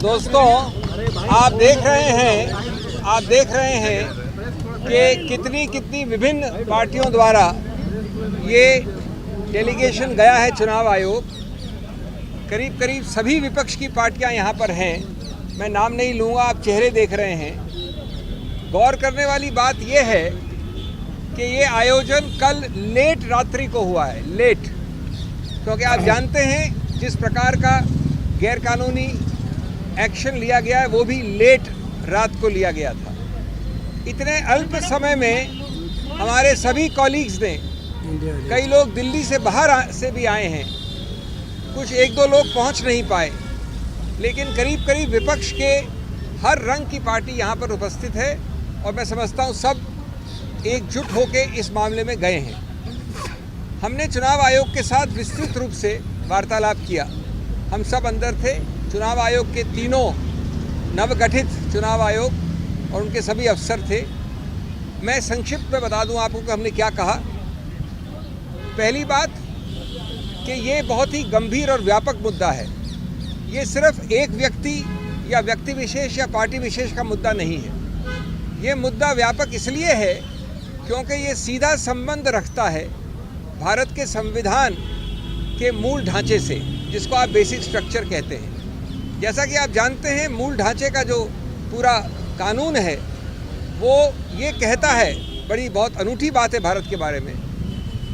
दोस्तों, आप देख रहे हैं कि कितनी विभिन्न पार्टियों द्वारा ये डेलीगेशन गया है चुनाव आयोग। करीब सभी विपक्ष की पार्टियां यहाँ पर हैं। मैं नाम नहीं लूँगा, आप चेहरे देख रहे हैं। गौर करने वाली बात यह है कि ये आयोजन कल लेट रात्रि को हुआ है, लेट, क्योंकि आप जानते हैं जिस प्रकार का गैरकानूनी एक्शन लिया गया है वो भी लेट रात को लिया गया था। इतने अल्प समय में हमारे सभी कॉलीग्स ने, कई लोग दिल्ली से बाहर से भी आए हैं, कुछ एक दो लोग पहुंच नहीं पाए, लेकिन करीब विपक्ष के हर रंग की पार्टी यहाँ पर उपस्थित है और मैं समझता हूँ सब एकजुट होकर इस मामले में गए हैं। हमने चुनाव आयोग के साथ विस्तृत रूप से वार्तालाप किया। हम सब अंदर थे। चुनाव आयोग के तीनों नवगठित चुनाव आयोग और उनके सभी अफसर थे। मैं संक्षिप्त में बता दूं आपको कि हमने क्या कहा। पहली बात कि ये बहुत ही गंभीर और व्यापक मुद्दा है। ये सिर्फ एक व्यक्ति या व्यक्ति विशेष या पार्टी विशेष का मुद्दा नहीं है। ये मुद्दा व्यापक इसलिए है क्योंकि ये सीधा संबंध रखता है भारत के संविधान के मूल ढांचे से, जिसको आप बेसिक स्ट्रक्चर कहते हैं। जैसा कि आप जानते हैं, मूल ढांचे का जो पूरा कानून है वो ये कहता है, बहुत अनूठी बात है भारत के बारे में,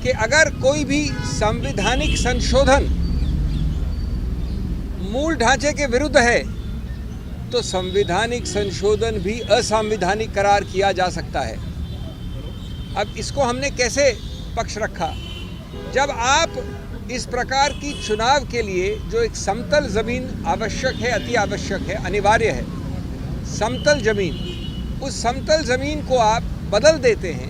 कि अगर कोई भी संवैधानिक संशोधन मूल ढांचे के विरुद्ध है तो संवैधानिक संशोधन भी असंवैधानिक करार किया जा सकता है। अब इसको हमने कैसे पक्ष रखा? जब आप इस प्रकार की चुनाव के लिए जो एक समतल ज़मीन आवश्यक है, अति आवश्यक है, अनिवार्य है, समतल ज़मीन, उस समतल ज़मीन को आप बदल देते हैं,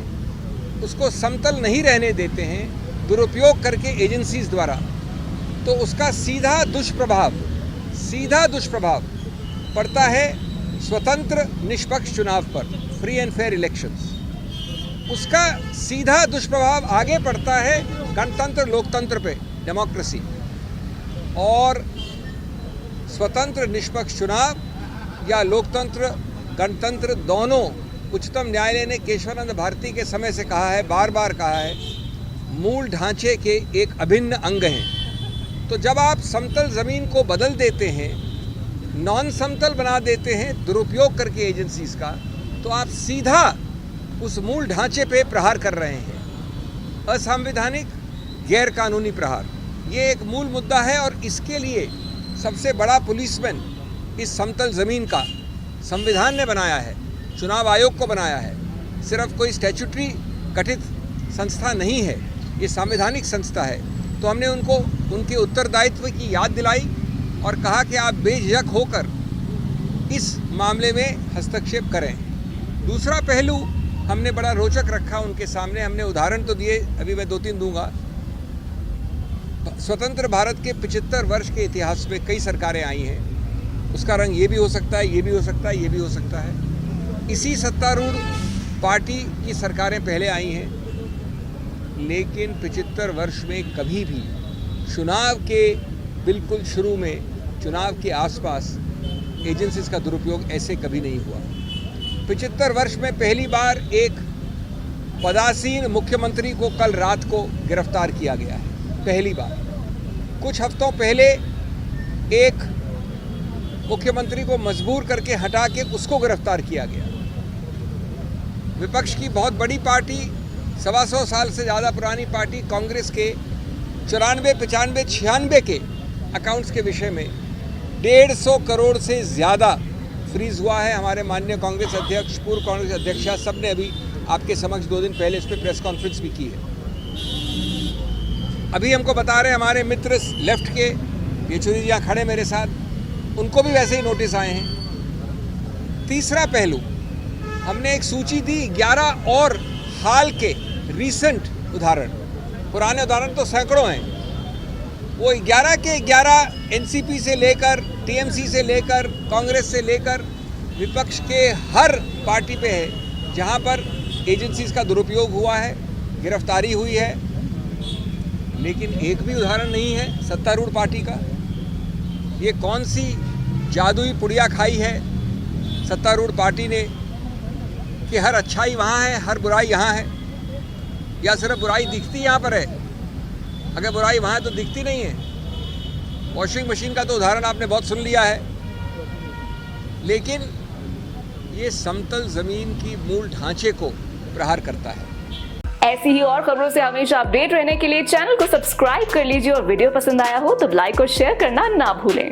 उसको समतल नहीं रहने देते हैं दुरुपयोग करके एजेंसीज द्वारा, तो उसका सीधा दुष्प्रभाव पड़ता है स्वतंत्र निष्पक्ष चुनाव पर, फ्री एंड फेयर इलेक्शंस। उसका सीधा दुष्प्रभाव आगे पड़ता है गणतंत्र, लोकतंत्र पे, डेमोक्रेसी। और स्वतंत्र निष्पक्ष चुनाव या लोकतंत्र, गणतंत्र, दोनों उच्चतम न्यायालय ने केशवानंद भारती के समय से कहा है, बार बार कहा है, मूल ढांचे के एक अभिन्न अंग हैं। तो जब आप समतल ज़मीन को बदल देते हैं, नॉन समतल बना देते हैं दुरुपयोग करके एजेंसीज का, तो आप सीधा उस मूल ढांचे पे प्रहार कर रहे हैं, असंवैधानिक, गैर कानूनी प्रहार। ये एक मूल मुद्दा है और इसके लिए सबसे बड़ा पुलिसमैन इस समतल ज़मीन का संविधान ने बनाया है, चुनाव आयोग को बनाया है। सिर्फ कोई स्टैट्यूटरी गठित संस्था नहीं है, ये संवैधानिक संस्था है। तो हमने उनको उनके उत्तरदायित्व की याद दिलाई और कहा कि आप बेझिझक होकर इस मामले में हस्तक्षेप करें। दूसरा पहलू हमने बड़ा रोचक रखा उनके सामने। हमने उदाहरण तो दिए, अभी मैं 2-3 दूंगा। स्वतंत्र भारत के 75 वर्ष के इतिहास में कई सरकारें आई हैं। उसका रंग ये भी हो सकता है, ये भी हो सकता है, ये भी हो सकता है। इसी सत्तारूढ़ पार्टी की सरकारें पहले आई हैं, लेकिन 75 वर्ष में कभी भी चुनाव के बिल्कुल शुरू में, चुनाव के आसपास एजेंसीज का दुरुपयोग ऐसे कभी नहीं हुआ। 75 वर्ष में पहली बार एक पदासीन मुख्यमंत्री को कल रात को गिरफ्तार किया गया है, पहली बार। कुछ हफ्तों पहले एक मुख्यमंत्री को मजबूर करके हटा के उसको गिरफ्तार किया गया। विपक्ष की बहुत बड़ी पार्टी, 125 साल से ज़्यादा पुरानी पार्टी कांग्रेस के 94, 95, 96 के अकाउंट्स के विषय में 150 करोड़ से ज़्यादा फ्रीज हुआ है। हमारे माननीय कांग्रेस अध्यक्ष, पूर्व कांग्रेस अध्यक्षा, सब ने अभी आपके समक्ष 2 दिन पहले इस पर प्रेस कॉन्फ्रेंस भी की है। अभी हमको बता रहे हैं हमारे मित्र लेफ्ट के, येचुरी जी यहाँ खड़े मेरे साथ, उनको भी वैसे ही नोटिस आए हैं। तीसरा पहलू, हमने एक सूची दी 11 और हाल के रीसेंट उदाहरण। पुराने उदाहरण तो सैकड़ों हैं। वो 11 के 11 एनसीपी से लेकर, टीएमसी से लेकर, कांग्रेस से लेकर विपक्ष के हर पार्टी पे है जहां पर एजेंसीज का दुरुपयोग हुआ है, गिरफ्तारी हुई है। लेकिन एक भी उदाहरण नहीं है सत्तारूढ़ पार्टी का। ये कौन सी जादुई पुड़िया खाई है सत्तारूढ़ पार्टी ने कि हर अच्छाई वहाँ है, हर बुराई यहाँ है, या सिर्फ बुराई दिखती यहाँ पर है? अगर बुराई वहाँ है तो दिखती नहीं है। वॉशिंग मशीन का तो उदाहरण आपने बहुत सुन लिया है, लेकिन ये समतल ज़मीन की मूल ढांचे को प्रहार करता है। ऐसी ही और खबरों से हमेशा अपडेट रहने के लिए चैनल को सब्सक्राइब कर लीजिए और वीडियो पसंद आया हो तो लाइक और शेयर करना ना भूलें।